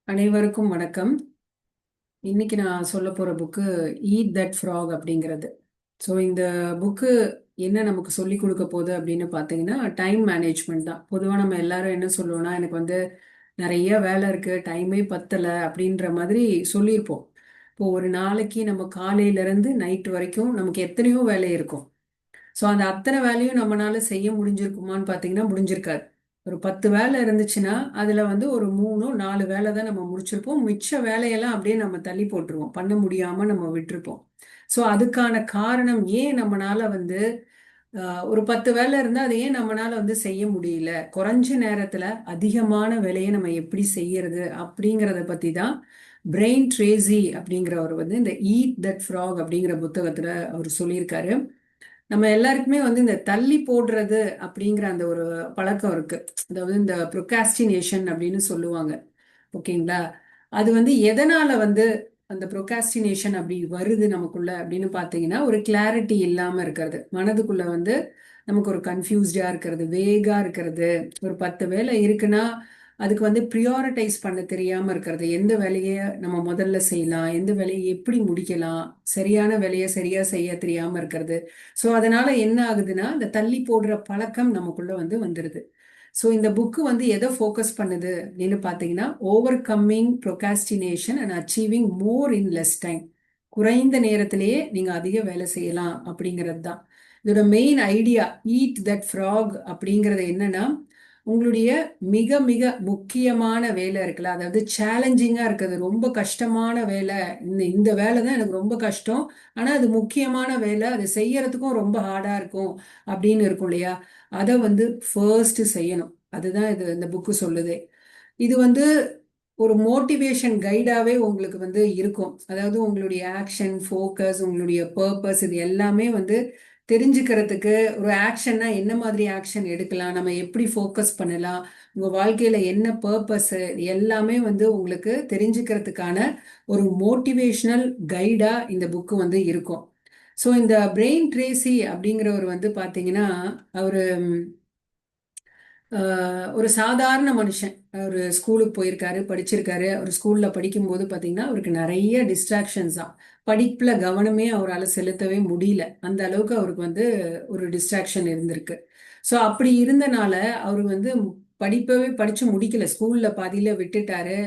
அனைவருக்கும் வணக்கம். இன்னைக்கு நான் சொல்ல போற புக்கு ஈட் தட் ஃப்ராக் அப்படிங்கிறது. ஸோ இந்த புக்கு என்ன நமக்கு சொல்லி கொடுக்க போகுது அப்படின்னு பார்த்தீங்கன்னா, டைம் மேனேஜ்மெண்ட் தான். பொதுவாக நம்ம எல்லாரும் என்ன சொல்லுவோம்னா, எனக்கு வந்து நிறைய வேலை இருக்கு, டைமே பத்தலை அப்படின்ற மாதிரி சொல்லியிருப்போம். இப்போ ஒரு நாளைக்கு நம்ம காலையில இருந்து நைட் வரைக்கும் நமக்கு எத்தனையோ வேலை இருக்கும். ஸோ அந்த அத்தனை வேலையும் நம்மளால செய்ய முடிஞ்சிருக்குமான்னு பார்த்தீங்கன்னா முடிஞ்சிருக்காது. ஒரு 10 வேலை இருந்துச்சுன்னா அதில் வந்து ஒரு 3 4 வேலை தான் நம்ம முடிச்சிருப்போம். மிச்ச வேலையெல்லாம் அப்படியே நம்ம தள்ளி போட்டுருவோம், பண்ண முடியாமல் நம்ம விட்டுருப்போம். ஸோ அதுக்கான காரணம் ஏன் நம்மளால வந்து ஒரு 10 வேலை இருந்தால் அதை ஏன் நம்மளால வந்து செய்ய முடியல, குறைஞ்ச நேரத்தில் அதிகமான வேலையை நம்ம எப்படி செய்யறது அப்படிங்கிறத பற்றி தான் பிரெயின் ட்ரேசி அப்படிங்கிறவர் வந்து இந்த ஈட் தட் ஃப்ராக் அப்படிங்கிற புத்தகத்தில் அவர் சொல்லியிருக்காரு. நம்ம எல்லாருக்குமே வந்து இந்த தள்ளி போடுறது அப்படிங்கிற அந்த ஒரு பழக்கம் இருக்கு. அதாவது இந்த ப்ரொகாஸ்டினேஷன் அப்படின்னு சொல்லுவாங்க. ஓகேங்களா? அது வந்து எதனால வந்து அந்த ப்ரொகாஸ்டினேஷன் அப்படி வருது நமக்குள்ள அப்படின்னு பார்த்தீங்கன்னா, ஒரு கிளாரிட்டி இல்லாம இருக்கிறது, மனதுக்குள்ள வந்து நமக்கு ஒரு கன்ஃபியூஸ்டா இருக்கிறது, வேகா இருக்கிறது. ஒரு 10 வேலை இருக்குன்னா அதுக்கு வந்து ப்ரியாரிட்டைஸ் பண்ண தெரியாம இருக்கிறது. எந்த வேலையை நம்ம முதல்ல செய்யலாம், எந்த வேலையை எப்படி முடிக்கலாம், சரியான வேலையை சரியா செய்ய தெரியாம இருக்கிறது. ஸோ அதனால என்ன ஆகுதுன்னா, இந்த தள்ளி போடுற பழக்கம் நமக்குள்ள வந்து வந்துடுது. ஸோ இந்த புக்கு வந்து எதை ஃபோக்கஸ் பண்ணுது அப்படின்னு பார்த்தீங்கன்னா, over coming procrastination and achieving more in less time. குறைந்த நேரத்திலேயே நீங்க அதிக வேலை செய்யலாம் அப்படிங்கிறது தான் இதோட main idea. Eat that frock அப்படிங்கிறது என்னன்னா, உங்களுடைய மிக மிக முக்கியமான வேலை இருக்குல்ல, அதாவது சேலஞ்சிங்கா இருக்குது, ரொம்ப கஷ்டமான வேலை, இந்த இந்த வேலை தான் எனக்கு ரொம்ப கஷ்டம், ஆனா அது முக்கியமான வேலை, அது செய்யறதுக்கும் ரொம்ப ஹார்டா இருக்கும் அப்படின்னு இருக்கும் இல்லையா, அதை வந்து ஃபர்ஸ்ட் செய்யணும். அதுதான் இது இந்த புக்கு சொல்லுதே. இது வந்து ஒரு மோட்டிவேஷன் கைடாவே உங்களுக்கு வந்து இருக்கும். அதாவது உங்களுடைய ஆக்ஷன் ஃபோக்கஸ், உங்களுடைய பர்பஸ், இது எல்லாமே வந்து தெரிஞ்சுக்கிறதுக்கு, ஒரு ஆக்ஷன்னா என்ன மாதிரி ஆக்ஷன் எடுக்கலாம், நம்ம எப்படி ஃபோக்கஸ் பண்ணலாம், உங்க வாழ்க்கையில என்ன பர்பஸ், எல்லாமே வந்து உங்களுக்கு தெரிஞ்சுக்கிறதுக்கான ஒரு மோட்டிவேஷனல் கைடா இந்த புக்கு வந்து இருக்கும். ஸோ இந்த பிரெயின் ட்ரேசி அப்படிங்கிறவர் வந்து பார்த்தீங்கன்னா, அவர் ஒரு சாதாரண மனுஷன். ஒரு ஸ்கூலுக்கு போயிருக்காரு, படிச்சிருக்காரு. அவர் ஸ்கூல்ல படிக்கும்போது பார்த்தீங்கன்னா அவருக்கு நிறைய டிஸ்ட்ராக்ஷன்ஸ் தான். படிப்புல கவனமே அவரால் செலுத்தவே முடியல. அந்த அளவுக்கு அவருக்கு வந்து ஒரு டிஸ்ட்ராக்ஷன் இருந்திருக்கு. ஸோ அப்படி இருந்தனால அவர் வந்து படிப்பவே படிச்சு முடிக்கல, ஸ்கூல்ல பாதியில விட்டுட்டாரு.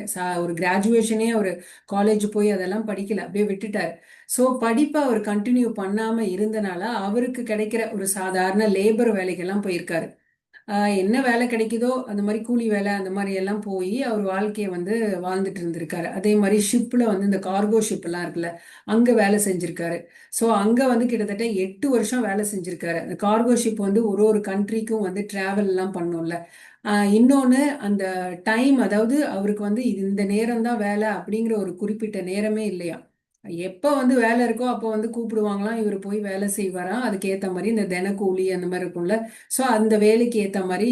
ஒரு கிராஜுவேஷனே அவர் காலேஜ் போய் அதெல்லாம் படிக்கல, அப்படியே விட்டுட்டாரு. ஸோ படிப்பை அவர் கண்டினியூ பண்ணாம இருந்தனால அவருக்கு கிடைக்கிற ஒரு சாதாரண லேபர் வேலைக்கெல்லாம் போயிருக்காரு. என்ன வேலை கிடைக்குதோ அந்த மாதிரி கூலி வேலை அந்த மாதிரி எல்லாம் போய் அவர் வாழ்க்கையை வந்து வாழ்ந்துட்டு இருந்திருக்காரு. அதே மாதிரி ஷிப்ல வந்து இந்த கார்கோ ஷிப் எல்லாம் இருக்குல்ல, அங்க வேலை செஞ்சிருக்காரு. ஸோ அங்க வந்து கிட்டத்தட்ட 8 வருஷம் வேலை செஞ்சிருக்காரு. அந்த கார்கோ ஷிப் வந்து ஒரு ஒரு கண்ட்ரிக்கும் வந்து டிராவல் எல்லாம் பண்ணும்ல. இன்னொன்று அந்த டைம், அதாவது அவருக்கு வந்து இது இந்த நேரம் தான் வேலை அப்படிங்கிற ஒரு குறிப்பிட்ட நேரமே இல்லையா. எப்போ வந்து வேலை இருக்கோ அப்போ வந்து கூப்பிடுவாங்களாம், இவர் போய் வேலை செய்வாராம். அதுக்கேற்ற மாதிரி இந்த தினக்கூலி அந்த மாதிரி இருக்கும்ல, ஸோ அந்த வேலைக்கு ஏற்ற மாதிரி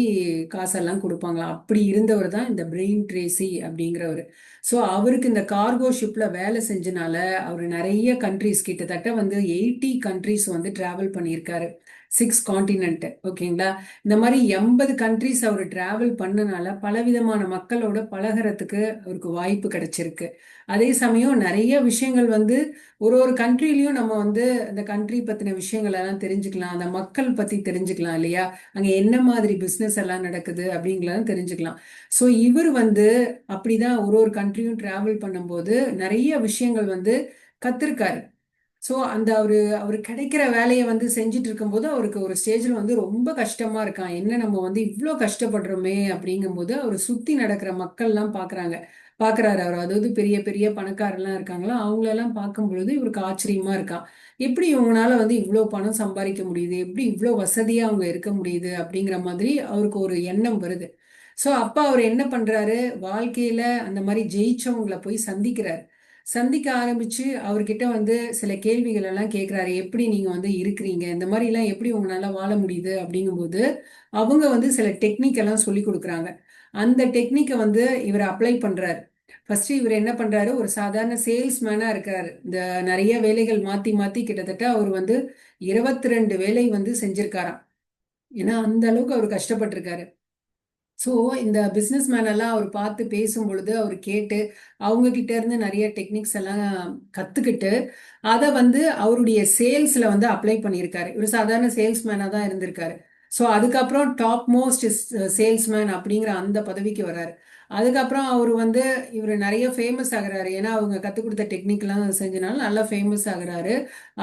காசெல்லாம் கொடுப்பாங்களாம். அப்படி இருந்தவர் தான் இந்த பிரெயின் ட்ரேசி அப்படிங்கிறவர். ஸோ அவருக்கு இந்த கார்கோ ஷிப்ல வேலை செஞ்சனால அவர் நிறைய கண்ட்ரிஸ், கிட்டத்தட்ட வந்து 80 கண்ட்ரிஸ் வந்து டிராவல் பண்ணியிருக்காரு. 6 காண்டினென்ட். ஓகேங்களா? இந்த மாதிரி 80 கண்ட்ரிஸ் அவர் டிராவல் பண்ணனால பலவிதமான மக்களோட பழகிறதுக்கு அவருக்கு வாய்ப்பு கிடைச்சிருக்கு. அதே சமயம் நிறைய விஷயங்கள் வந்து ஒரு ஒரு கண்ட்ரிலையும் நம்ம வந்து அந்த கண்ட்ரி பத்தின விஷயங்கள் எல்லாம் தெரிஞ்சுக்கலாம், அந்த மக்கள் பத்தி தெரிஞ்சுக்கலாம் இல்லையா, அங்க என்ன மாதிரி பிசினஸ் எல்லாம் நடக்குது அப்படிங்கிறத தெரிஞ்சுக்கலாம். ஸோ இவர் வந்து அப்படிதான் ஒரு ஒரு கண்ட்ரியும் டிராவல் பண்ணும்போது நிறைய விஷயங்கள் வந்து கத்திருக்காரு. ஸோ அந்த அவரு கிடைக்கிற வேலையை வந்து செஞ்சுட்டு இருக்கும்போது அவருக்கு ஒரு ஸ்டேஜில் வந்து ரொம்ப கஷ்டமா இருக்கான். என்ன நம்ம வந்து இவ்வளோ கஷ்டப்படுறோமே அப்படிங்கும்போது அவர் சுத்தி நடக்கிற மக்கள்லாம் பார்க்குறாரு அவர். அதாவது பெரிய பெரிய பணக்காரெல்லாம் இருக்காங்களா, அவங்களெல்லாம் பார்க்கும் பொழுது இவருக்கு ஆச்சரியமா இருக்கான். எப்படி இவங்களால வந்து இவ்வளோ பணம் சம்பாதிக்க முடியுது, எப்படி இவ்வளோ வசதியாக அவங்க இருக்க முடியுது அப்படிங்கிற மாதிரி அவருக்கு ஒரு எண்ணம் வருது. ஸோ அப்பா அவர் என்ன பண்றாரு, வாழ்க்கையில அந்த மாதிரி ஜெயிச்சவங்களை போய் சந்திக்கிறாரு. சந்திக்க ஆரம்பிச்சு அவர்கிட்ட வந்து சில கேள்விகள் எல்லாம் கேட்குறாரு. எப்படி நீங்க வந்து இருக்கிறீங்க, இந்த மாதிரி எல்லாம் எப்படி உங்களால வாழ முடியுது அப்படிங்கும்போது அவங்க வந்து சில டெக்னிக் எல்லாம் சொல்லி கொடுக்குறாங்க. அந்த டெக்னிக்கை வந்து இவர் அப்ளை பண்றாரு. ஃபர்ஸ்ட் இவர் என்ன பண்றாரு, ஒரு சாதாரண சேல்ஸ்மேனா இருக்காரு. இந்த நிறைய வேலைகள் மாத்தி மாத்தி கிட்டத்தட்ட அவர் வந்து 22 வேலை வந்து செஞ்சிருக்காராம். ஏன்னா அந்த அளவுக்கு அவர் கஷ்டப்பட்டிருக்காரு. ஸோ இந்த பிஸ்னஸ் மேன் எல்லாம் அவர் பார்த்து பேசும் பொழுது அவர் கேட்டு அவங்க கிட்ட இருந்து நிறைய டெக்னிக்ஸ் எல்லாம் கத்துக்கிட்டு அதை வந்து அவருடைய சேல்ஸ்ல வந்து அப்ளை பண்ணியிருக்காரு. இவர் சாதாரண சேல்ஸ்மேனா தான் இருந்திருக்காரு. ஸோ அதுக்கப்புறம் டாப் மோஸ்ட் சேல்ஸ்மேன் அப்படிங்கிற அந்த பதவிக்கு வர்றாரு. அதுக்கப்புறம் அவர் வந்து இவர் நிறைய ஃபேமஸ் ஆகுறாரு. ஏன்னா அவங்க கற்றுக் கொடுத்த டெக்னிக்லாம் செஞ்சனால நல்லா ஃபேமஸ் ஆகுறாரு.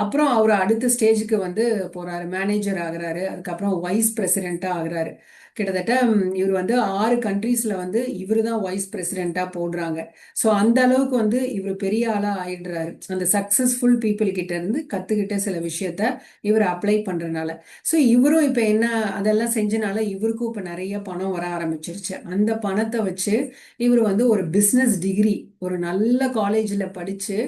அப்புறம் அவர் அடுத்த ஸ்டேஜுக்கு வந்து போறாரு, மேனேஜர் ஆகுறாரு. அதுக்கப்புறம் வைஸ் பிரசிடென்ட்டா ஆகுறாரு. கிட்டத்தட்ட இவர் வந்து 6 கண்ட்ரீஸ்ல வந்து இவர் தான் வைஸ் பிரசிடென்ட்டா போடுறாங்க. ஸோ அந்த அளவுக்கு வந்து இவர் பெரிய ஆளா ஆயிடுறாரு, அந்த சக்சஸ்ஃபுல் பீப்புள் கிட்ட இருந்து கத்துக்கிட்ட சில விஷயத்த இவர் அப்ளை பண்றதுனால. ஸோ இவரும் இப்ப என்ன அதெல்லாம் செஞ்சனால இவருக்கும் இப்ப நிறைய பணம் வர ஆரம்பிச்சிருச்சு. அந்த பணத்தை வச்சு இவர் வந்து ஒரு பிசினஸ் டிகிரி, ஒரு நல்ல காலேஜ்ல படிச்சு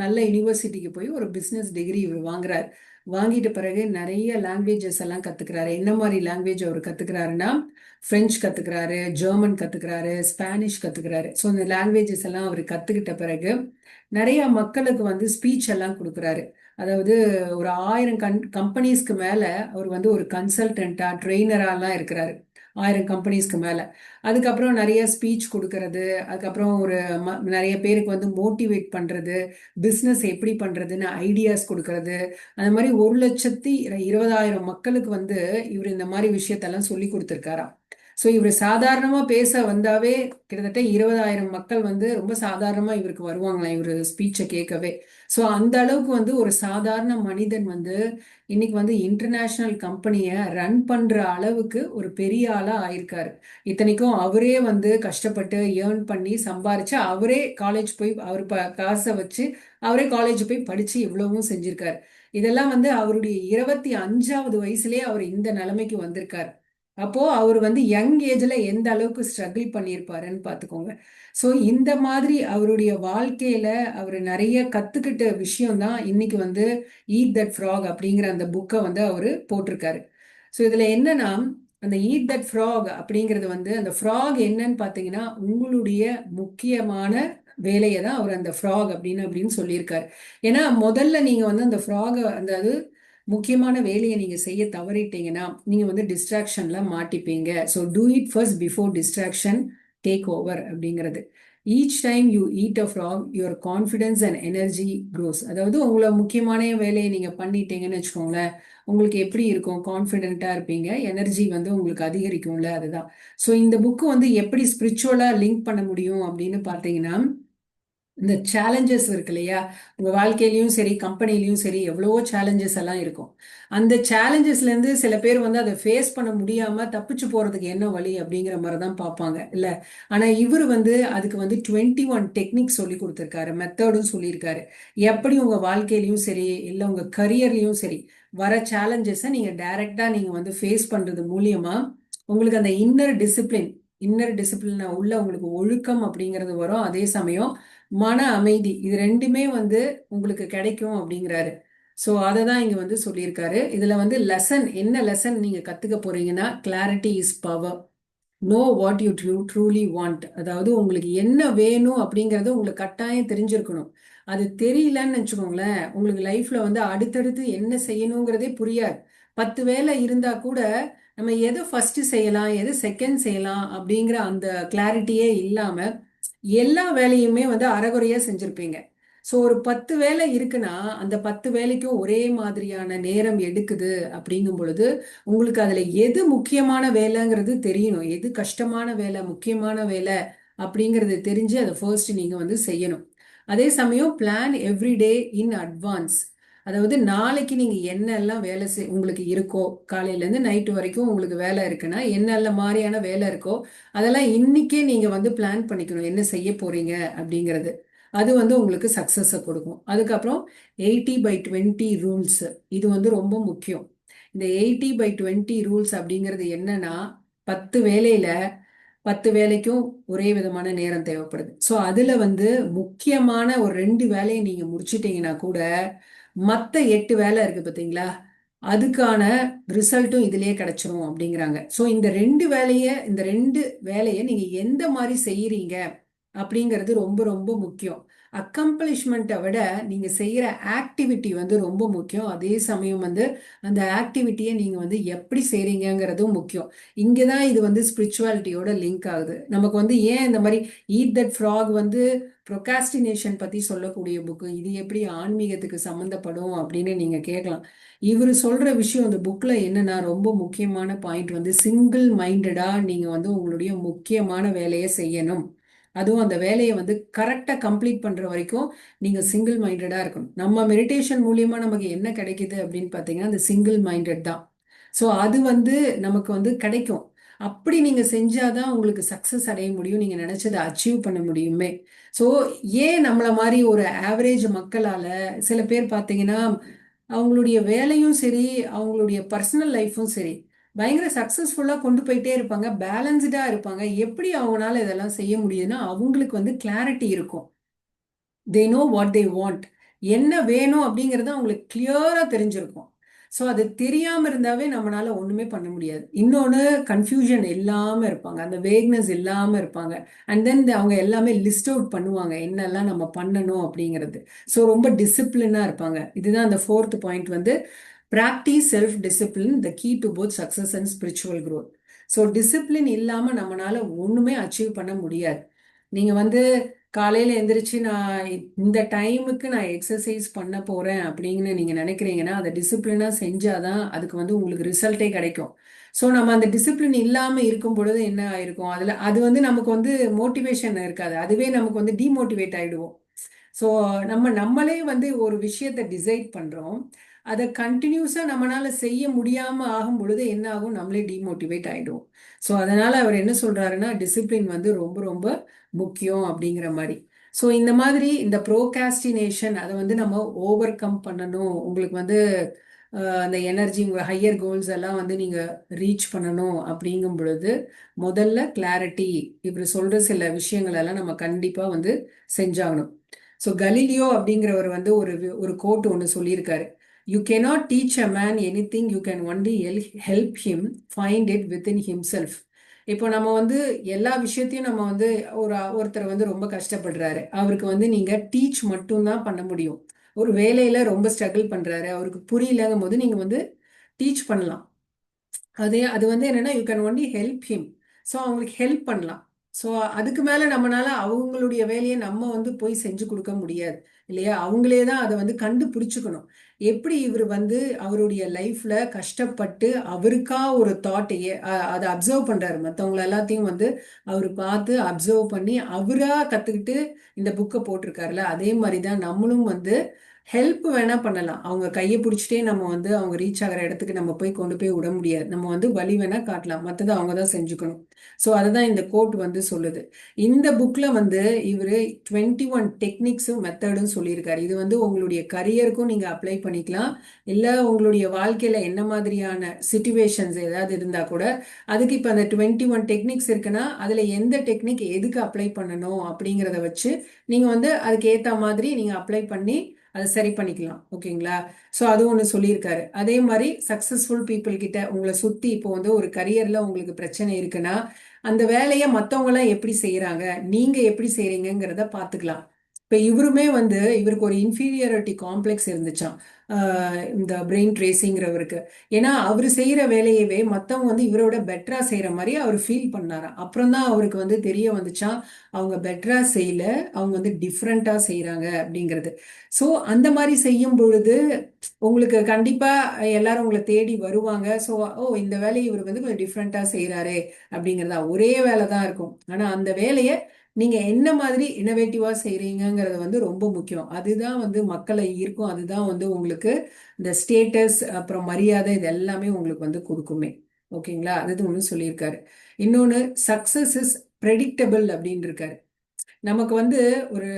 நல்ல யூனிவர்சிட்டிக்கு போய் ஒரு பிசினஸ் டிகிரி இவர் வாங்குறாரு. வாங்கிட்ட பிறகு நிறைய லாங்குவேஜஸ் எல்லாம் கத்துக்கிறாரு. என்ன மாதிரி லாங்குவேஜ் அவர் கத்துக்கிறாருன்னா, பிரெஞ்சு கத்துக்கிறாரு, ஜெர்மன் கத்துக்கிறாரு, ஸ்பானிஷ் கத்துக்கிறாரு. ஸோ இந்த லாங்குவேஜஸ் எல்லாம் அவர் கத்துக்கிட்ட பிறகு நிறைய மக்களுக்கு வந்து ஸ்பீச் எல்லாம் கொடுக்குறாரு. அதாவது ஒரு 1000 கம்பெனிஸ்க்கு மேல அவர் வந்து ஒரு கன்சல்டன்டா ட்ரெயினராலாம் இருக்கிறாரு. 1000 கம்பெனிஸ்க்கு மேல. அதுக்கப்புறம் நிறைய ஸ்பீச் கொடுக்கறது, அதுக்கப்புறம் ஒரு நிறைய பேருக்கு வந்து மோட்டிவேட் பண்றது, பிஸ்னஸ் எப்படி பண்றதுன்னு ஐடியாஸ் கொடுக்கறது. அந்த மாதிரி 1,20,000 மக்களுக்கு வந்து இவர் இந்த மாதிரி விஷயத்தெல்லாம் சொல்லி கொடுத்துருக்காராம். ஸோ இவர் சாதாரணமா பேச வந்தாவே கிட்டத்தட்ட 20,000 மக்கள் வந்து ரொம்ப சாதாரணமா இவருக்கு வருவாங்களாம் இவர் ஸ்பீச்சை கேட்கவே. ஸோ அந்த அளவுக்கு வந்து ஒரு சாதாரண மனிதன் வந்து இன்னைக்கு வந்து இன்டர்நேஷனல் கம்பெனியை ரன் பண்ற அளவுக்கு ஒரு பெரிய ஆளா ஆயிருக்காரு. இத்தனைக்கும் அவரே வந்து கஷ்டப்பட்டு ஏர்ன் பண்ணி சம்பாரிச்சு அவரே காலேஜ் போய் அவர் காசை வச்சு அவரே காலேஜ் போய் படிச்சு இவ்வளவும் செஞ்சிருக்காரு. இதெல்லாம் வந்து அவருடைய 25வது வயசுலயே அவர் இந்த நிலைமைக்கு வந்திருக்காரு. அப்போ அவர் வந்து யங் ஏஜ்ல எந்த அளவுக்கு ஸ்ட்ரகிள் பண்ணியிருப்பாருன்னு பாத்துக்கோங்க. ஸோ இந்த மாதிரி அவருடைய வாழ்க்கையில அவர் நிறைய கத்துக்கிட்ட விஷயம் தான் இன்னைக்கு வந்து ஈட் தட் ஃப்ராக் அப்படிங்கிற அந்த புக்கை வந்து அவர் போட்டிருக்காரு. ஸோ இதுல என்னன்னா, அந்த ஈட் தட் ஃப்ராக் அப்படிங்கிறது வந்து அந்த ஃப்ராக் என்னன்னு பாத்தீங்கன்னா உங்களுடைய முக்கியமான வேலையை தான் அவர் அந்த ஃப்ராக் அப்படின்னு சொல்லியிருக்காரு. ஏன்னா முதல்ல நீங்க வந்து அந்த ஃப்ராக அந்த அது முக்கியமான வேலையை நீங்க செய்ய தவறிட்டீங்கன்னா நீங்க வந்து டிஸ்ட்ராக்ஷன்ல மாட்டிப்பீங்க. So do it first before distraction take over அப்படிங்கிறது. Each time you eat a frog your confidence and energy grows. அதாவது உங்களை முக்கியமான வேலையை நீங்க பண்ணிட்டீங்கன்னு வச்சுக்கோங்களேன், உங்களுக்கு எப்படி இருக்கும், கான்ஃபிடென்ட்டா இருப்பீங்க, எனர்ஜி வந்து உங்களுக்கு அதிகரிக்கும்ல, அதுதான். ஸோ இந்த புக்கு வந்து எப்படி ஸ்பிரிச்சுவலா லிங்க் பண்ண முடியும் அப்படின்னு பார்த்தீங்கன்னா, இந்த சேலஞ்சஸ் இருக்கு இல்லையா, உங்க வாழ்க்கையிலயும் சரி கம்பெனிலையும் சரி எவ்வளவோ சேலஞ்சஸ் எல்லாம் இருக்கும். அந்த சேலஞ்சஸ்ல இருந்து சில பேர் வந்து அதை ஃபேஸ் பண்ண முடியாம தப்பிச்சு போறதுக்கு என்ன வழி அப்படிங்கிற மாதிரி தான் பார்ப்பாங்க இல்ல. ஆனா இவர் வந்து அதுக்கு வந்து 21 டெக்னிக் சொல்லி கொடுத்துருக்காரு, மெத்தடும் சொல்லியிருக்காரு. எப்படி உங்க வாழ்க்கையிலயும் சரி இல்ல உங்க கரியர்லயும் சரி வர சேலஞ்சஸை நீங்க டைரக்டா நீங்க வந்து ஃபேஸ் பண்றது மூலியமா உங்களுக்கு அந்த இன்னர் டிசிப்ளின் உள்ள உங்களுக்கு ஒழுக்கம் அப்படிங்கிறது வரும். அதே சமயம் மன அமைதி, இது ரெண்டுமே வந்து உங்களுக்கு கிடைக்கும் அப்படிங்கிறாரு. ஸோ அதை தான் இங்க வந்து சொல்லியிருக்காரு. இதுல வந்து என்ன லெசன் நீங்க கத்துக்க போறீங்கன்னா, clarity is power. Know what you truly want. அதாவது உங்களுக்கு என்ன வேணும் அப்படிங்கறது உங்களுக்கு கட்டாயம் தெரிஞ்சிருக்கணும். அது தெரியலன்னு வச்சுக்கோங்களேன், உங்களுக்கு லைஃப்ல வந்து அடுத்தடுத்து என்ன செய்யணுங்கிறதே புரியாது. 10 வேலை இருந்தா கூட நம்ம எதை ஃபர்ஸ்ட் செய்யலாம் எது செகண்ட் செய்யலாம் அப்படிங்கிற அந்த கிளாரிட்டியே இல்லாம எல்லா வேலையுமே வந்து அரைகுறையா செஞ்சிருப்பீங்க. ஸோ ஒரு 10 வேலை இருக்குன்னா அந்த 10 வேலைக்கும் ஒரே மாதிரியான நேரம் எடுக்குது அப்படிங்கும் பொழுது உங்களுக்கு அதுல எது முக்கியமான வேலைங்கிறது தெரியணும். எது கஷ்டமான வேலை முக்கியமான வேலை அப்படிங்கிறது தெரிஞ்சு அதை ஃபர்ஸ்ட் நீங்க வந்து செய்யணும். அதே சமயம் plan every day in advance. அதாவது நாளைக்கு நீங்க என்னெல்லாம் வேலை உங்களுக்கு இருக்கோ, காலையில இருந்து நைட்டு வரைக்கும் உங்களுக்கு வேலை இருக்குன்னா என்னெல்லாம் மாதிரியான வேலை இருக்கோ அதெல்லாம் இன்னைக்கே நீங்க வந்து பிளான் பண்ணிக்கணும் என்ன செய்ய போறீங்க அப்படிங்கிறது. அது வந்து உங்களுக்கு சக்சஸை கொடுக்கும். அதுக்கப்புறம் 80/20 ரூல்ஸ், இது வந்து ரொம்ப முக்கியம். இந்த 80/20 ரூல்ஸ் அப்படிங்கிறது என்னன்னா, 10 வேலையில 10 வேலைக்கும் ஒரே விதமான நேரம் தேவைப்படுது. ஸோ அதுல வந்து முக்கியமான ஒரு 2 வேலையை நீங்க முடிச்சிட்டீங்கன்னா கூட மத்த 8 வேலை இருக்கு பாத்தீங்களா, அதுக்கான ரிசல்ட்டும் இதுலயே கிடைச்சிரும் அப்படிங்கிறாங்க. ஸோ இந்த ரெண்டு வேலையை நீங்க எந்த மாதிரி செய்யறீங்க அப்படிங்கிறது ரொம்ப ரொம்ப முக்கியம். அக்கம்ப்ளிஷ்மெண்ட்டை விட நீங்க செய்யற ஆக்டிவிட்டி வந்து ரொம்ப முக்கியம். அதே சமயம் வந்து அந்த ஆக்டிவிட்டியை நீங்க வந்து எப்படி செய்றீங்கங்கிறதும் முக்கியம். இங்கதான் இது வந்து ஸ்பிரிச்சுவாலிட்டியோட லிங்க் ஆகுது. நமக்கு வந்து ஏன் இந்த மாதிரி ஈட் தட் ஃப்ராக் வந்து ப்ரொகாஸ்டினேஷன் பத்தி சொல்லக்கூடிய புக்கு, இது எப்படி ஆன்மீகத்துக்கு சம்மந்தப்படும் அப்படின்னு நீங்க கேட்கலாம். இவர் சொல்ற விஷயம் அந்த புக்ல என்னன்னா, ரொம்ப முக்கியமான பாயிண்ட் வந்து சிங்கிள் மைண்டடா நீங்க வந்து உங்களுடைய முக்கியமான வேலையை செய்யணும். அதுவும் அந்த வேலையை வந்து கரெக்டா கம்ப்ளீட் பண்ற வரைக்கும் நீங்க சிங்கிள் மைண்டடா இருக்கணும். நம்ம மெடிடேஷன் மூலியமா நமக்கு என்ன கிடைக்குது அப்படின்னு பாத்தீங்கன்னா அந்த சிங்கிள் மைண்டட் தான். ஸோ அது வந்து நமக்கு வந்து கிடைக்கும். அப்படி நீங்க செஞ்சாதான் உங்களுக்கு சக்சஸ் அடைய முடியும், நீங்க நினைச்சதை அச்சீவ் பண்ண முடியுமே. ஸோ ஏன் நம்மள மாதிரி ஒரு ஆவரேஜ் மக்களால, சில பேர் பார்த்தீங்கன்னா அவங்களுடைய வேலையும் சரி, அவங்களுடைய பர்சனல் லைஃப்பும் சரி, பயங்கர சக்சஸ்ஃபுல்லாக கொண்டு போயிட்டே இருப்பாங்க, பேலன்ஸ்டாக இருப்பாங்க. எப்படி அவங்களால இதெல்லாம் செய்ய முடியுதுன்னா அவங்களுக்கு வந்து கிளாரிட்டி இருக்கும். They know what they want. என்ன வேணும் அப்படிங்கிறது அவங்களுக்கு கிளியரா தெரிஞ்சிருக்கும். ஸோ அது தெரியாம இருந்தாவே நம்மளால ஒண்ணுமே பண்ண முடியாது. இன்னொன்று, கன்ஃபியூஷன் இல்லாம இருப்பாங்க, அந்த வேக்னஸ் இல்லாம இருப்பாங்க. அண்ட் தென் அவங்க எல்லாமே லிஸ்ட் அவுட் பண்ணுவாங்க என்னெல்லாம் நம்ம பண்ணணும் அப்படிங்கிறது. ஸோ ரொம்ப டிசிப்ளினா இருப்பாங்க. இதுதான் அந்த ஃபோர்த் பாயிண்ட் வந்து practice self discipline the key to both success and spiritual growth. So discipline இல்லாம நம்மளால ஒண்ணுமே அச்சீவ் பண்ண முடியாது. நீங்க வந்து காலையில எந்திரிச்சு நான் இந்த டைமுக்கு நான் எக்ஸசைஸ் பண்ண போறேன் அப்படின்னு நீங்க நினைக்கிறீங்கன்னா அதை டிசிப்ளினா செஞ்சாதான் அதுக்கு வந்து உங்களுக்கு ரிசல்ட்டே கிடைக்கும். ஸோ நம்ம அந்த டிசிப்ளின் இல்லாம இருக்கும் பொழுது என்ன ஆயிருக்கும், அதுல அது வந்து நமக்கு வந்து மோட்டிவேஷன் இருக்காது, அதுவே நமக்கு வந்து டிமோட்டிவேட் ஆயிடுவோம். ஸோ நம்மளே வந்து ஒரு விஷயத்தை டிசைட் பண்றோம், அதை கண்டினியூஸா நம்மளால செய்ய முடியாம ஆகும் பொழுது என்ன ஆகும், நம்மளே டிமோட்டிவேட் ஆயிடுவோம். ஸோ அதனால அவர் என்ன சொல்றாருன்னா டிசிப்ளின் வந்து ரொம்ப ரொம்ப முக்கியம் அப்படிங்கிற மாதிரி. ஸோ இந்த மாதிரி இந்த ப்ரோகாஸ்டினேஷன் அதை வந்து நம்ம ஓவர் கம் பண்ணணும். உங்களுக்கு வந்து அந்த எனர்ஜி, உங்க ஹையர் கோல்ஸ் எல்லாம் வந்து நீங்க ரீச் பண்ணணும் அப்படிங்கும் பொழுது முதல்ல கிளாரிட்டி, இவர் சொல்ற சில விஷயங்கள் எல்லாம் நம்ம கண்டிப்பா வந்து செஞ்சாகணும். ஸோ கலீலியோ அப்படிங்கிறவர் வந்து ஒரு கோட் ஒன்று சொல்லியிருக்காரு. You cannot teach a man anything, you can only help him find it within himself. இப்போ நம்ம வந்து எல்லா விஷயத்தையும் நம்ம வந்து ஒருத்தர் வந்து ரொம்ப கஷ்டப்படுறாரு, அவருக்கு வந்து நீங்க டீச் மட்டும்தான் பண்ண முடியும். ஒரு வேலையில ரொம்ப ஸ்ட்ரகிள் பண்றாரு, அவருக்கு புரியலங்கும் போது நீங்க வந்து டீச் பண்ணலாம். அது வந்து என்னன்னா you can only help him. So அவங்களுக்கு ஹெல்ப் பண்ணலாம். ஸோ அதுக்கு மேல நம்மளால அவங்களுடைய வேலையை நம்ம வந்து போய் செஞ்சு கொடுக்க முடியாது இல்லையா. அவங்களே தான் அதை வந்து கண்டுபிடிச்சுக்கணும். எப்படி இவர் வந்து அவருடைய லைஃப்ல கஷ்டப்பட்டு அவருக்கா ஒரு தாட்டையே அதை அப்சர்வ் பண்றாரு, மற்றவங்கள எல்லாத்தையும் வந்து அவர் பார்த்து அப்சர்வ் பண்ணி அவரா கத்துக்கிட்டு இந்த புக்கை போட்டிருக்காருல, அதே மாதிரி தான் நம்மளும் வந்து ஹெல்ப் வேணா பண்ணலாம். அவங்க கையை பிடிச்சிட்டே நம்ம வந்து அவங்க ரீச் ஆகிற இடத்துக்கு நம்ம போய் கொண்டு போய் விட முடியாது. நம்ம வந்து வழி வேணா காட்டலாம், மற்றது அவங்க தான் செஞ்சுக்கணும். ஸோ அதுதான் இந்த கோட் வந்து சொல்லுது. இந்த புக்ல வந்து இவரு 21 டெக்னிக்ஸும் மெத்தடும் சொல்லியிருக்காரு. இது வந்து உங்களுடைய கரியருக்கும் நீங்க அப்ளை பண்ணிக்கலாம், இல்ல உங்களுடைய வாழ்க்கையில என்ன மாதிரியான சிச்சுவேஷன்ஸ் ஏதாவது இருந்தா கூட அதுக்கு இப்ப அந்த 21 டெக்னிக்ஸ் இருக்குன்னா அதுல எந்த டெக்னிக் எதுக்கு அப்ளை பண்ணணும் அப்படிங்கிறத வச்சு நீங்க வந்து அதுக்கு ஏத்த மாதிரி நீங்க அப்ளை பண்ணி அதை சரி பண்ணிக்கலாம். ஓகேங்களா. ஸோ அது ஒன்று சொல்லியிருக்காரு. அதே மாதிரி சக்சஸ்ஃபுல் பீப்புள் கிட்ட உங்களை சுத்தி இப்போ வந்து ஒரு கரியர்ல உங்களுக்கு பிரச்சனை இருக்குன்னா அந்த வேலையை மற்றவங்க எல்லாம் எப்படி செய்யறாங்க, நீங்க எப்படி செய்றீங்கிறத பார்த்துக்கலாம். இப்போ இவருமே வந்து இவருக்கு ஒரு இன்ஃபீரியாரிட்டி காம்ப்ளெக்ஸ் இருந்துச்சாம் இந்த பிரெயின் ட்ரேசிங்கிறவருக்கு. ஏன்னா அவர் செய்யற வேலையவே மற்றவங்க வந்து இவரோட பெட்டரா செய்யற மாதிரி அவர் ஃபீல் பண்ணாராம். அப்புறம் தான் அவருக்கு வந்து தெரிய வந்துச்சான் அவங்க பெட்டரா செய்யல, அவங்க வந்து டிஃப்ரெண்டா செய்யறாங்க அப்படிங்கிறது. ஸோ அந்த மாதிரி செய்யும் பொழுது உங்களுக்கு கண்டிப்பா எல்லாரும் உங்களை தேடி வருவாங்க. ஸோ ஓ இந்த வேலையை இவர் வந்து கொஞ்சம் டிஃப்ரெண்டா செய்யறாரு அப்படிங்கிறதா. ஒரே வேலை தான் இருக்கும், ஆனா அந்த வேலையை நீங்க என்ன மாதிரி இனோவேட்டிவா செய்றீங்கிறது வந்து ரொம்ப முக்கியம். அதுதான் வந்து மக்களை ஈர்க்கும், அதுதான் வந்து உங்களுக்கு இந்த ஸ்டேட்டஸ் அப்புறம் மரியாதை இது எல்லாமே உங்களுக்கு வந்து கொடுக்குமே. ஓகேங்களா. அது ஒன்று சொல்லியிருக்காரு. இன்னொன்னு, சக்சஸ் இஸ் ப்ரெடிக்டபிள் அப்படின்னு இருக்காரு. நமக்கு வந்து ஒரு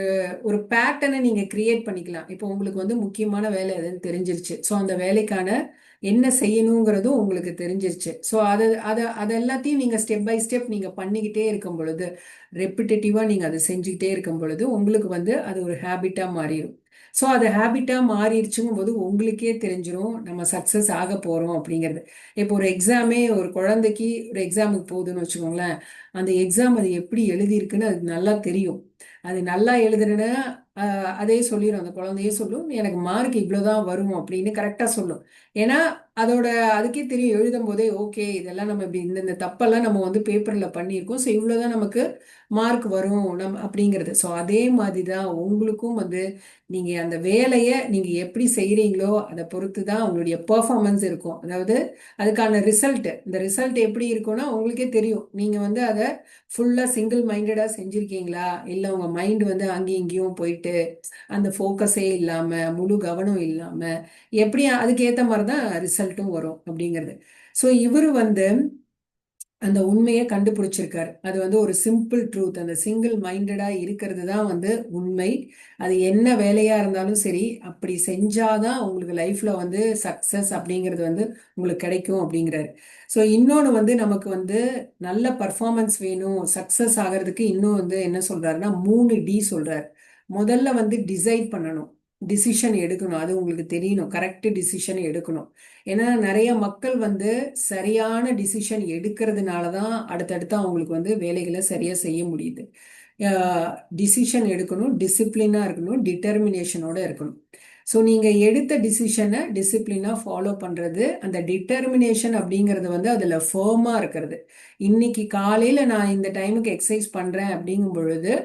ஒரு பேட்டர்னை நீங்க கிரியேட் பண்ணிக்கலாம். இப்போ உங்களுக்கு வந்து முக்கியமான வேலை எதுன்னு தெரிஞ்சிருச்சு, ஸோ அந்த வேலைக்கான என்ன செய்யணுங்கிறதும் உங்களுக்கு தெரிஞ்சிருச்சு. ஸோ அது எல்லாத்தையும் நீங்க ஸ்டெப் பை ஸ்டெப் நீங்க பண்ணிக்கிட்டே இருக்கும் பொழுது, ரெப்பிட்டேட்டிவா நீங்க அதை செஞ்சுக்கிட்டே இருக்கும் பொழுது உங்களுக்கு வந்து அது ஒரு ஹேபிட்டா மாறிடும். ஸோ அது ஹேபிட்டாக மாறிடுச்சுங்கும் போது உங்களுக்கே தெரிஞ்சிரும் நம்ம சக்ஸஸ் ஆக போகிறோம் அப்படிங்கிறது. இப்போ ஒரு எக்ஸாமே ஒரு குழந்தைக்கு ஒரு எக்ஸாமுக்கு போகுதுன்னு வச்சுக்கோங்களேன், அந்த எக்ஸாம் அது எப்படி எழுதியிருக்குன்னு அதுக்கு நல்லா தெரியும். அது நல்லா எழுதுறேன்னா அதே சொல்லிடும், அந்த குழந்தையே சொல்லும் எனக்கு மார்க் இவ்வளோதான் வரும் அப்படின்னு கரெக்டாக சொல்லும். ஏன்னா அதோட அதுக்கே தெரியும் எழுதும் போதே ஓகே இதெல்லாம் நம்ம இப்படி இந்த தப்பெல்லாம் நம்ம வந்து பேப்பரில் பண்ணியிருக்கோம், ஸோ இவ்வளோதான் நமக்கு மார்க் வரும் அப்படிங்கிறது. ஸோ அதே மாதிரி தான் உங்களுக்கும் வந்து நீங்கள் அந்த வேலையை நீங்கள் எப்படி செய்கிறீங்களோ அதை பொறுத்து தான் உங்களுடைய பெர்ஃபார்மன்ஸ் இருக்கும். அதாவது அதுக்கான ரிசல்ட், இந்த ரிசல்ட் எப்படி இருக்கும்னா உங்களுக்கே தெரியும். நீங்கள் வந்து அதை ஃபுல்லாக சிங்கிள் மைண்டடாக செஞ்சுருக்கீங்களா, இல்லை உங்கள் மைண்ட் வந்து அங்கேயும் இங்கேயும் போயிட்டு அந்த ஃபோக்கஸே இல்லாமல் முழு கவனம் இல்லாமல் எப்படி அதுக்கு ஏற்ற மாதிரி தான் ரிசல்ட்டும் வரும் அப்படிங்கிறது. ஸோ இவர் வந்து அந்த உண்மையை கண்டுபிடிச்சிருக்காரு. அது வந்து ஒரு சிம்பிள் ட்ரூத். அந்த சிங்கிள் மைண்டடா இருக்கிறது தான் வந்து உண்மை. அது என்ன வேலையா இருந்தாலும் சரி அப்படி செஞ்சாதான் உங்களுக்கு லைஃப்ல வந்து சக்சஸ் அப்படிங்கிறது வந்து உங்களுக்கு கிடைக்கும் அப்படிங்கிறாரு. ஸோ இன்னொன்று வந்து நமக்கு வந்து நல்ல பர்ஃபார்மன்ஸ் வேணும் சக்சஸ் ஆகிறதுக்கு, இன்னும் வந்து என்ன சொல்றாருன்னா 3D சொல்றாரு. முதல்ல வந்து டிசைட் பண்ணணும், டிசிஷன் எடுக்கணும். அது உங்களுக்கு தெரியணும், கரெக்ட் டிசிஷன் எடுக்கணும். ஏன்னா நிறைய மக்கள் வந்து சரியான டிசிஷன் எடுக்கிறதுனால தான் அடுத்தடுத்து அவங்களுக்கு வந்து வேலைகளை சரியா செய்ய முடியுது. டிசிஷன் எடுக்கணும், டிசிப்ளினா இருக்கணும், டிட்டர்மினேஷனோட இருக்கணும். ஸோ நீங்கள் எடுத்த டிசிஷனை டிசிப்ளினாக ஃபாலோ பண்ணுறது, அந்த டிட்டர்மினேஷன் அப்படிங்கிறது வந்து அதில் ஃபேர்மாக இருக்கிறது. இன்னைக்கு காலையில் நான் இந்த டைமுக்கு எக்ஸசைஸ் பண்ணுறேன் அப்படிங்கும் பொழுது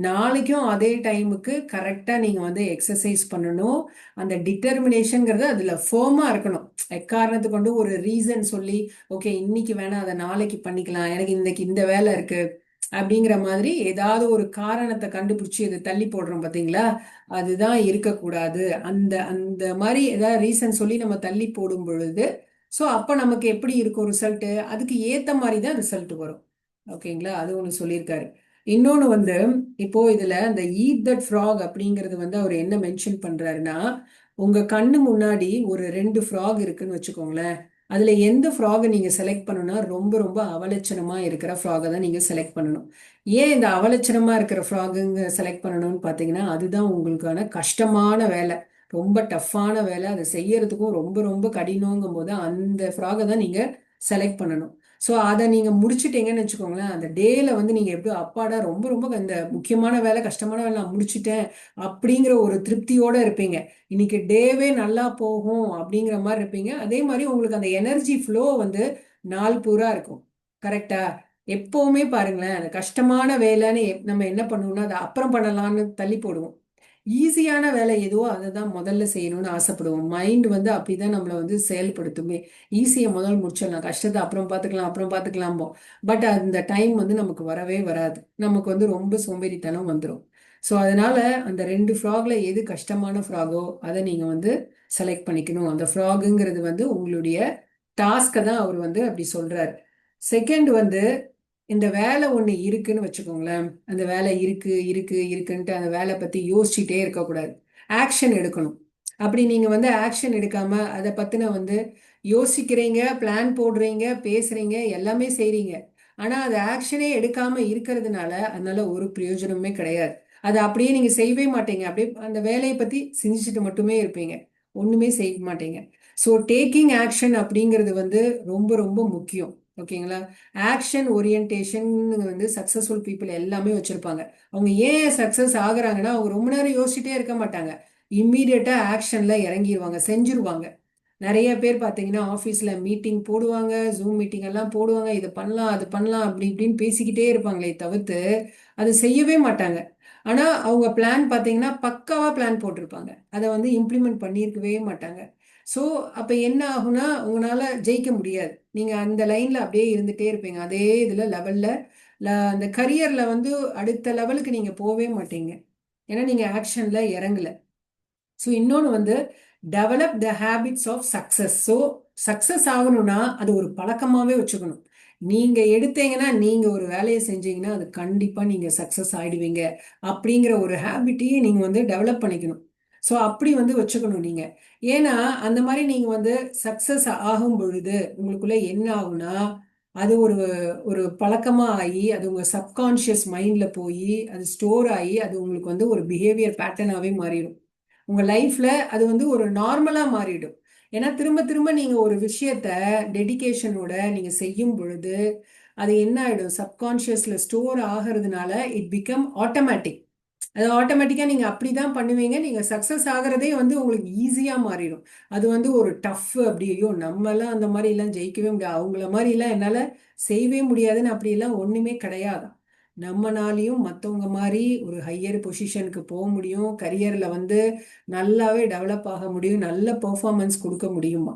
நாளைக்கும் அதே டைமுக்கு கரெக்டாக நீங்கள் வந்து எக்ஸசைஸ் பண்ணணும். அந்த டிட்டர்மினேஷனுங்கிறது அதில் ஃபேர்மாக இருக்கணும். எக்காரணத்துக்கு கொண்டு ஒரு ரீசன் சொல்லி ஓகே இன்னைக்கு வேணா அதை நாளைக்கு பண்ணிக்கலாம், எனக்கு இன்னைக்கு இந்த வேலை இருக்கு அப்படிங்கிற மாதிரி ஏதாவது ஒரு காரணத்தை கண்டுபிடிச்சி இதை தள்ளி போடுறோம் பார்த்தீங்களா, அதுதான் இருக்கக்கூடாது. அந்த அந்த மாதிரி ஏதாவது ரீசன் சொல்லி நம்ம தள்ளி போடும் பொழுது ஸோ அப்போ நமக்கு எப்படி இருக்கும் ரிசல்ட்டு, அதுக்கு ஏற்ற மாதிரி தான் ரிசல்ட் வரும். ஓகேங்களா, அது ஒன்று சொல்லியிருக்காரு. இன்னொன்று வந்து இப்போ இதுல அந்த ஈட் தட் ஃப்ராக் அப்படிங்கிறது வந்து அவர் என்ன மென்ஷன் பண்றாருன்னா, உங்க கண்ணு முன்னாடி ஒரு 2 ஃப்ராக் இருக்குன்னு வச்சுக்கோங்களேன். அதுல எந்த ஃப்ராகை நீங்க செலக்ட் பண்ணணும்னா ரொம்ப ரொம்ப அவலட்சணமா இருக்கிற ஃப்ராகை தான் நீங்க செலக்ட் பண்ணணும். ஏன் இந்த அவலட்சணமா இருக்கிற ஃப்ராகுங்க செலக்ட் பண்ணணும்னு பார்த்தீங்கன்னா அதுதான் உங்களுக்கான கஷ்டமான வேலை, ரொம்ப டஃப்பான வேலை, அதை செய்யறதுக்கும் ரொம்ப ரொம்ப கடினங்கும் போது அந்த ஃப்ராகை தான் நீங்க செலக்ட் பண்ணணும். ஸோ அதை நீங்கள் முடிச்சுட்டீங்கன்னு வச்சுக்கோங்களேன், அந்த டேல வந்து நீங்கள் எப்படி அப்பாடா ரொம்ப ரொம்ப இந்த முக்கியமான வேலை கஷ்டமான வேலை நான் முடிச்சுட்டேன் அப்படிங்கிற ஒரு திருப்தியோட இருப்பீங்க. இன்னைக்கு டேவே நல்லா போகும் அப்படிங்கிற மாதிரி இருப்பீங்க. அதே மாதிரி உங்களுக்கு அந்த எனர்ஜி ஃப்ளோ வந்து நாள் பூரா இருக்கும். கரெக்டா? எப்பவுமே பாருங்களேன், அந்த கஷ்டமான வேலைன்னு நம்ம என்ன பண்ணுவோம்னா அதை அப்புறம் பண்ணலாம்னு தள்ளி போடுவோம். ஈஸியான வேலை எதுவோ அதை தான் முதல்ல செய்யணும்னு ஆசைப்படுவோம். மைண்ட் வந்து அப்படிதான் நம்மளை வந்து செயல்படுத்துமே. ஈஸியை முதல் முடிச்சிடலாம், கஷ்டத்தை அப்புறம் பார்த்துக்கலாம் அப்புறம் பார்த்துக்கலாம்போ. பட் அந்த டைம் வந்து நமக்கு வரவே வராது, நமக்கு வந்து ரொம்ப சோம்பேறித்தனம் வந்துடும். ஸோ அதனால அந்த 2 ஃப்ராக்ல எது கஷ்டமான ஃப்ராகோ அதை நீங்க வந்து செலக்ட் பண்ணிக்கணும். அந்த ஃப்ராகுங்கிறது வந்து உங்களுடைய டாஸ்கை தான் அவர் வந்து அப்படி சொல்றாரு. செகண்ட் வந்து இந்த வேலை ஒண்ணு இருக்குன்னு வச்சுக்கோங்களேன், அந்த வேலை இருக்கு இருக்கு இருக்குன்ட்டு அந்த வேலை பத்தி யோசிச்சுட்டே இருக்கக்கூடாது, ஆக்ஷன் எடுக்கணும். அப்படி நீங்க வந்து ஆக்ஷன் எடுக்காம அதை பத்தின வந்து யோசிக்கிறீங்க, பிளான் போடுறீங்க, பேசுறீங்க, எல்லாமே செய்றீங்க. ஆனா அது ஆக்ஷனே எடுக்காம இருக்கிறதுனால அதனால ஒரு பிரயோஜனமே கிடையாது. அதை அப்படியே நீங்க செய்யவே மாட்டீங்க, அப்படியே அந்த வேலையை பத்தி சிந்திச்சுட்டு மட்டுமே இருப்பீங்க, ஒண்ணுமே செய்ய மாட்டீங்க. ஸோ டேக்கிங் ஆக்ஷன் அப்படிங்கிறது வந்து ரொம்ப ரொம்ப முக்கியம். ஓகேங்களா, ஆக்ஷன் ஓரியன்டேஷன் வந்து சக்சஸ்ஃபுல் பீப்புள் எல்லாமே வச்சிருப்பாங்க. அவங்க ஏன் சக்சஸ் ஆகுறாங்கன்னா அவங்க ரொம்ப நேரம் யோசிச்சுட்டே இருக்க மாட்டாங்க, இம்மீடியட்டா ஆக்ஷன்ல இறங்கிடுவாங்க, செஞ்சிருவாங்க. நிறைய பேர் பார்த்தீங்கன்னா ஆஃபீஸில் மீட்டிங் போடுவாங்க, ஜூம் மீட்டிங் எல்லாம் போடுவாங்க, இது பண்ணலாம் அது பண்ணலாம் அப்படி இப்படின்னு பேசிக்கிட்டே இருப்பாங்களே தவிர்த்து அது செய்யவே மாட்டாங்க. ஆனால் அவங்க பிளான் பார்த்தீங்கன்னா பக்காவாக பிளான் போட்டிருப்பாங்க, அதை வந்து இம்ப்ளிமெண்ட் பண்ணியிருக்கவே மாட்டாங்க. ஸோ அப்போ என்ன ஆகுனா உங்களால் ஜெயிக்க முடியாது, நீங்கள் அந்த லைனில் அப்படியே இருந்துகிட்டே இருப்பீங்க, அதே இதில் லெவலில் அந்த கரியரில் வந்து அடுத்த லெவலுக்கு நீங்கள் போகவே மாட்டீங்க, ஏன்னா நீங்கள் ஆக்ஷனில் இறங்கலை. ஸோ இன்னொன்று வந்து develop the habits of success. So success ஆகணும்னா அது ஒரு பழக்கமாகவே வச்சுக்கணும். நீங்க எடுத்தீங்கன்னா நீங்க ஒரு வேலையை செஞ்சீங்கன்னா அது கண்டிப்பா நீங்க சக்சஸ் ஆயிடுவீங்க அப்படிங்கிற ஒரு ஹேபிட்டையே நீங்க வந்து டெவலப் பண்ணிக்கணும். ஸோ அப்படி வந்து வச்சுக்கணும் நீங்க. ஏன்னா அந்த மாதிரி நீங்க வந்து சக்சஸ் ஆகும் பொழுது உங்களுக்குள்ள என்ன ஆகும்னா அது ஒரு ஒரு பழக்கமா ஆகி அது உங்க சப்கான்ஷியஸ் மைண்ட்ல போய் அது ஸ்டோர் ஆகி அது உங்களுக்கு வந்து ஒரு பிஹேவியர் பேட்டர்னாவே மாறிடும். உங்க லைஃப்ல அது வந்து ஒரு நார்மலா மாறிடும். ஏன்னா திரும்ப திரும்ப நீங்க ஒரு விஷயத்த டெடிகேஷனோட நீங்க செய்யும் பொழுது அது என்ன ஆயிடும், சப்கான்ஷியஸ்ல ஸ்டோர் ஆகிறதுனால இட் பிகம் ஆட்டோமேட்டிக். அது ஆட்டோமேட்டிக்கா நீங்க அப்படிதான் பண்ணுவீங்க. நீங்க சக்சஸ் ஆகிறதே வந்து உங்களுக்கு ஈஸியா மாறிடும். அது வந்து ஒரு டஃப் அப்படி, ஐயோ நம்ம எல்லாம் அந்த மாதிரி எல்லாம் ஜெயிக்கவே முடியாது, அவங்கள மாதிரி எல்லாம் என்னால செய்யவே முடியாதுன்னு அப்படி எல்லாம் ஒண்ணுமே கிடையாது. நம்மனாலையும் மற்றவங்க மாதிரி ஒரு ஹையர் பொசிஷனுக்கு போக முடியும், கரியர்ல வந்து நல்லாவே டெவலப் ஆக முடியும், நல்ல பெர்ஃபார்மன்ஸ் கொடுக்க முடியுமா.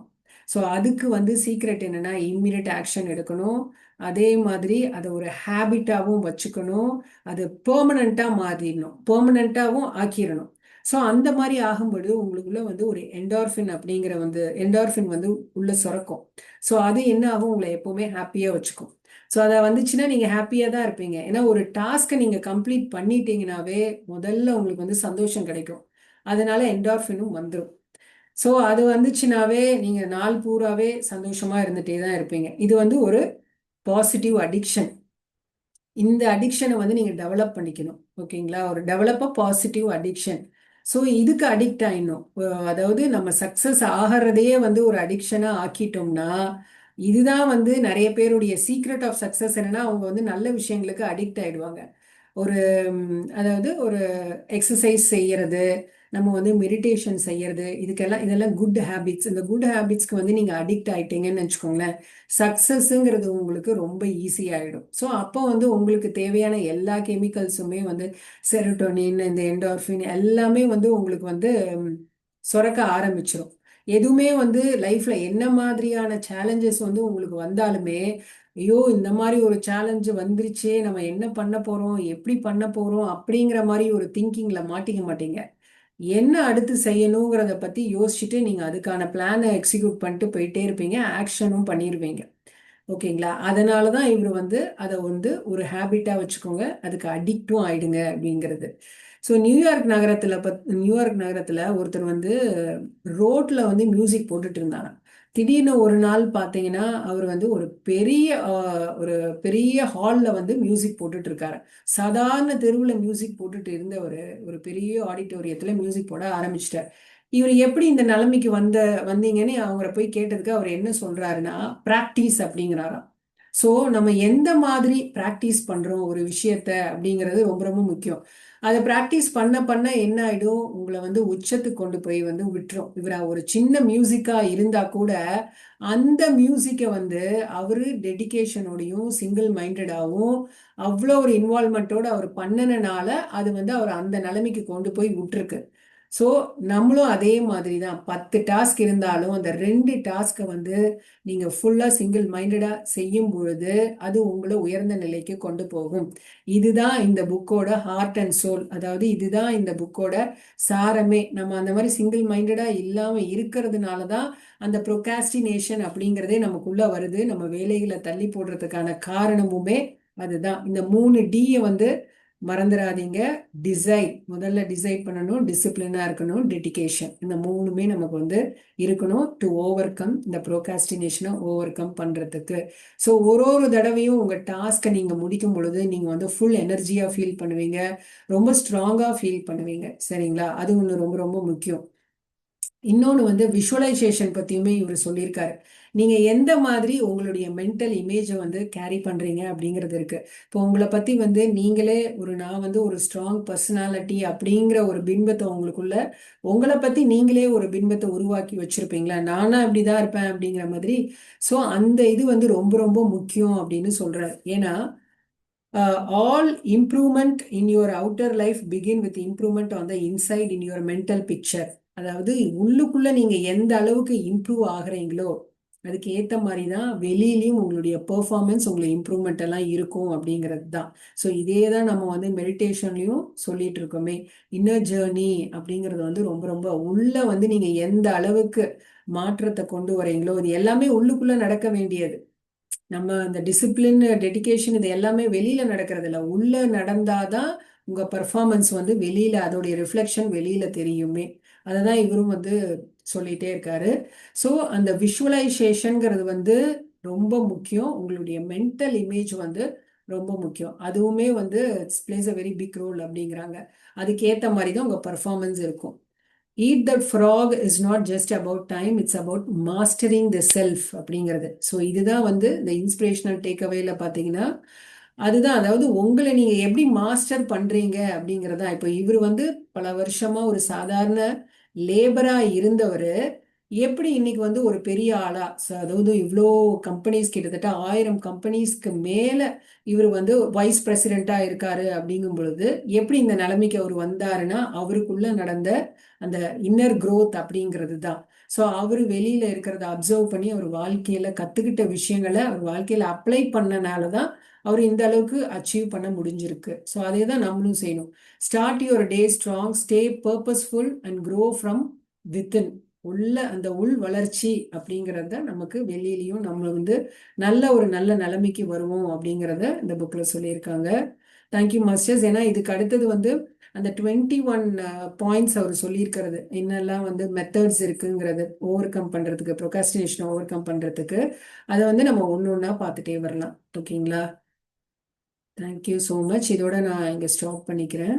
ஸோ அதுக்கு வந்து சீக்ரெட் என்னன்னா இம்மீடியட் ஆக்ஷன் எடுக்கணும். அதே மாதிரி அதை ஒரு ஹேபிட்டாகவும் வச்சுக்கணும். அது பெர்மனண்டா மாறிடணும், பெர்மனண்டாவும் ஆக்கிடணும். ஸோ அந்த மாதிரி ஆகும்பொழுது உங்களுக்குள்ள வந்து ஒரு என்டார்ஃபின் அப்படிங்கிற வந்து என்டார்ஃபின் வந்து உள்ள சுரக்கும். ஸோ அது என்ன ஆகும், உங்களை எப்பவுமே ஹாப்பியா வச்சுக்கும். ஸோ அதை வந்துச்சுன்னா நீங்க ஹாப்பியா தான் இருப்பீங்க. ஏன்னா ஒரு டாஸ்க்கை நீங்க கம்ப்ளீட் பண்ணிட்டீங்கன்னாவே முதல்ல உங்களுக்கு வந்து சந்தோஷம் கிடைக்கும். அதனால என்டார்ஃபினும் வந்துடும். ஸோ அது வந்துச்சுனாவே நீங்க நாள் பூராவே சந்தோஷமா இருந்துட்டே தான் இருப்பீங்க. இது வந்து ஒரு பாசிட்டிவ் அடிக்ஷன். இந்த அடிக்ஷனை வந்து நீங்க டெவலப் பண்ணிக்கணும். ஓகேங்களா, ஒரு develop a positive addiction. So இதுக்கு அடிக்ட் ஆயிடணும். அதாவது நம்ம சக்சஸ் ஆகிறதையே வந்து ஒரு அடிக்ஷனா ஆக்கிட்டோம்னா, இதுதான் வந்து நிறைய பேருடைய சீக்ரெட் ஆஃப் சக்சஸ். என்னன்னா அவங்க வந்து நல்ல விஷயங்களுக்கு அடிக்ட் ஆயிடுவாங்க. ஒரு அதாவது ஒரு எக்ஸசைஸ் செய்யறது, நம்ம வந்து மெடிடேஷன் செய்யறது, இதுக்கெல்லாம் இதெல்லாம் குட் ஹேபிட்ஸ். இந்த குட் ஹேபிட்ஸ்க்கு வந்து நீங்க அடிக்ட் ஆயிட்டீங்கன்னு வச்சுக்கோங்களேன், சக்சஸ்ங்கிறது உங்களுக்கு ரொம்ப ஈஸி ஆயிடும். ஸோ அப்போ வந்து உங்களுக்கு தேவையான எல்லா கெமிக்கல்ஸுமே வந்து செரோட்டோனின், இந்த என்டார்ஃபின் எல்லாமே வந்து உங்களுக்கு வந்து சுரக்க ஆரம்பிச்சிடும். எதுவுமே வந்து லைஃப்ல என்ன மாதிரியான சேலஞ்சஸ் வந்து உங்களுக்கு வந்தாலுமே, ஐயோ இந்த மாதிரி ஒரு சேலஞ்சு வந்துருச்சே, நம்ம என்ன பண்ண போறோம், எப்படி பண்ண போறோம் அப்படிங்கிற மாதிரி ஒரு திங்கிங்ல மாட்டிக்க மாட்டீங்க. என்ன அடுத்து செய்யணுங்கிறத பத்தி யோசிச்சுட்டு நீங்க அதுக்கான பிளானை எக்ஸிக்யூட் பண்ணிட்டு போயிட்டே இருப்பீங்க, ஆக்ஷனும் பண்ணிடுவீங்க. ஓகேங்களா, அதனால தான் இவர் வந்து அதை வந்து ஒரு ஹேபிட்டா வச்சுக்கோங்க, அதுக்கு அடிக்டும் ஆயிடுங்க அப்படிங்கிறது. ஸோ நியூயார்க் நகரத்துல ஒருத்தர் வந்து ரோட்ல வந்து மியூசிக் போட்டுட்டு இருந்தாங்க. திடீர்னு ஒரு நாள் பார்த்தீங்கன்னா அவர் வந்து ஒரு பெரிய ஹால்ல வந்து மியூசிக் போட்டுட்டு இருக்காரு. சாதாரண தெருவில் மியூசிக் போட்டுட்டு இருந்த ஒரு பெரிய ஆடிட்டோரியத்துல மியூசிக் போட ஆரம்பிச்சிட்டார். இவர் எப்படி இந்த நிலைமைக்கு வந்தீங்கன்னு அவங்கள போய் கேட்டதுக்கு அவர் என்ன சொல்றாருன்னா, பிராக்டிஸ் அப்படிங்கிறாராம். ஸோ நம்ம எந்த மாதிரி பிராக்டிஸ் பண்றோம் ஒரு விஷயத்த அப்படிங்கிறது ரொம்ப ரொம்ப முக்கியம். அதை பிராக்டிஸ் பண்ண பண்ண என்ன ஆயிடும், உங்களை வந்து உச்சத்துக்கு கொண்டு போய் வந்து விட்டுரும். இவர் ஒரு சின்ன மியூசிக்கா இருந்தா கூட அந்த மியூசிக்கை வந்து அவரு டெடிகேஷனோடையும் சிங்கிள் மைண்டடாகவும் அவ்வளோ ஒரு இன்வால்மெண்ட்டோட அவர் பண்ணனனால அது வந்து அவர் அந்த நிலைமைக்கு கொண்டு போய் விட்டுருக்கு. ஸோ நம்மளும் அதே மாதிரி தான், 10 டாஸ்க் இருந்தாலும் அந்த 2 டாஸ்கை வந்து நீங்க ஃபுல்லா சிங்கிள் மைண்டடா செய்யும் பொழுது அது உங்களை உயர்ந்த நிலைக்கு கொண்டு போகும். இதுதான் இந்த புக்கோட ஹார்ட் அண்ட் சோல். அதாவது இதுதான் இந்த புக்கோட சாரமே. நம்ம அந்த மாதிரி சிங்கிள் மைண்டடா இல்லாம இருக்கிறதுனால தான் அந்த ப்ரொகாஸ்டினேஷன் அப்படிங்கிறதே நமக்குள்ள வருது. நம்ம வேலைகளை தள்ளி போடுறதுக்கான காரணமுமே அதுதான். இந்த 3 D வந்து மறந்துடாதீங்க. முதல்ல டிசைட் பண்ணணும், டிசிப்ளினா இருக்கணும், டெடிகேஷன். இந்த மூணுமே நமக்கு வந்து இருக்கணும் டு ஓவர் கம் இந்த ப்ரோகாஸ்டினேஷனை ஓவர் கம் பண்றதுக்கு. ஸோ ஒரு தடவையும் உங்க டாஸ்கை நீங்க முடிக்கும் பொழுது நீங்க வந்து ஃபுல் எனர்ஜியா ஃபீல் பண்ணுவீங்க, ரொம்ப ஸ்ட்ராங்கா ஃபீல் பண்ணுவீங்க. சரிங்களா, அது ஒன்று ரொம்ப ரொம்ப முக்கியம். இன்னொன்று வந்து விஷுவலைசேஷன் பற்றியுமே இவர் சொல்லியிருக்காரு. நீங்கள் எந்த மாதிரி உங்களுடைய மென்டல் இமேஜை வந்து கேரி பண்ணுறீங்க அப்படிங்கிறது இருக்கு. இப்போ உங்களை பற்றி வந்து நீங்களே நான் வந்து ஒரு ஸ்ட்ராங் பர்சனாலிட்டி அப்படிங்கிற ஒரு பின்பத்தை உங்களை பற்றி நீங்களே ஒரு பின்பத்தை உருவாக்கி வச்சிருப்பீங்களா, நானா இப்படிதான் இருப்பேன் அப்படிங்கிற மாதிரி. ஸோ அந்த இது வந்து ரொம்ப ரொம்ப முக்கியம் அப்படின்னு சொல்றாரு. ஏன்னா all improvement in your outer life begin with improvement on the inside in your mental picture. அதாவது உள்ளுக்குள்ள நீங்க எந்த அளவுக்கு இம்ப்ரூவ் ஆகுறீங்களோ அதுக்கு ஏத்த மாதிரி தான் வெளியிலயும் உங்களுடைய பெர்ஃபார்மன்ஸ், உங்களுக்கு இம்ப்ரூவ்மெண்ட் எல்லாம் இருக்கும் அப்படிங்கிறது தான். ஸோ இதே தான் நம்ம வந்து மெடிடேஷன்லயும் சொல்லிட்டு இருக்கோமே, இன்னர் ஜேர்னி அப்படிங்கிறது வந்து ரொம்ப ரொம்ப உள்ள வந்து நீங்க எந்த அளவுக்கு மாற்றத்தை கொண்டு வரீங்களோ இது எல்லாமே உள்ளுக்குள்ள நடக்க வேண்டியது. நம்ம அந்த டிசிப்ளின், டெடிகேஷன் இது எல்லாமே வெளியில நடக்கிறது இல்ல, உள்ள நடந்தாதான் உங்க பர்ஃபார்மன்ஸ் வந்து வெளியில அதோடைய ரிஃப்ளெக்ஷன் வெளியில தெரியுமே. அததான் இவரும் வந்து சொல்லிட்டே இருக்காரு. ஸோ அந்த விஷுவலைசேஷன்ங்கிறது வந்து ரொம்ப முக்கியம். உங்களுடைய மென்டல் இமேஜ் வந்து ரொம்ப முக்கியம். அதுவுமே வந்து it's plays a very big role அப்படிங்கிறாங்க. அதுக்கேற்ற மாதிரி தான் உங்க பர்ஃபார்மன்ஸ் இருக்கும். Eat that frog is not just about time, it's about mastering the self அப்படிங்கிறது. ஸோ இதுதான் வந்து இந்த இன்ஸ்பிரேஷனல் டேக் அவேல பார்த்தீங்கன்னா அதுதான். அதாவது உங்களை நீங்க எப்படி மாஸ்டர் பண்றீங்க அப்படிங்கிறதா. இப்போ இவர் வந்து பல வருஷமா ஒரு சாதாரண லேபரா இருந்தவர் எப்படி இன்னைக்கு வந்து ஒரு பெரிய ஆளா, அதாவது இவ்வளோ கம்பெனிஸ், கிட்டத்தட்ட 1000 கம்பெனிஸ்க்கு மேல இவர் வந்து வைஸ் பிரசிடென்ட்டா இருக்காரு அப்படிங்கும் பொழுது எப்படி இந்த நிலைமைக்கு அவர் வந்தாருன்னா அவருக்குள்ள நடந்த அந்த இன்னர் growth அப்படிங்கிறது தான். ஸோ அவர் வெளியில இருக்கிறத அப்சர்வ் பண்ணி அவர் வாழ்க்கையில கத்துக்கிட்ட விஷயங்களை அவர் வாழ்க்கையில அப்ளை பண்ணனால தான் அவர் இந்த அளவுக்கு அச்சீவ் பண்ண முடிஞ்சிருக்கு. ஸோ அதே தான் நம்மளும் செய்யணும். Start your day strong, stay purposeful and grow from within. உள்ள அந்த உள் வளர்ச்சி அப்படிங்கிறத நமக்கு வெளியிலையும் நம்ம வந்து நல்ல நிலைமைக்கு வருவோம் அப்படிங்கிறத இந்த புக்ல சொல்லியிருக்காங்க. Thank you masters. ஏன்னா இதுக்கு அடுத்தது வந்து அந்த 21 பாயிண்ட்ஸ் அவர் சொல்லியிருக்கிறது என்னெல்லாம் வந்து மெத்தட்ஸ் இருக்குங்கிறது ஓவர் கம் பண்றதுக்கு, ப்ரொகாஸ்டினேஷனை ஓவர் கம் பண்றதுக்கு, அதை வந்து நம்ம ஒன்று ஒன்றா பார்த்துட்டே வரலாம். ஓகேங்களா? Thank you so much. இதோட நான் இங்கே ஸ்டாப் பண்ணிக்கிறேன்.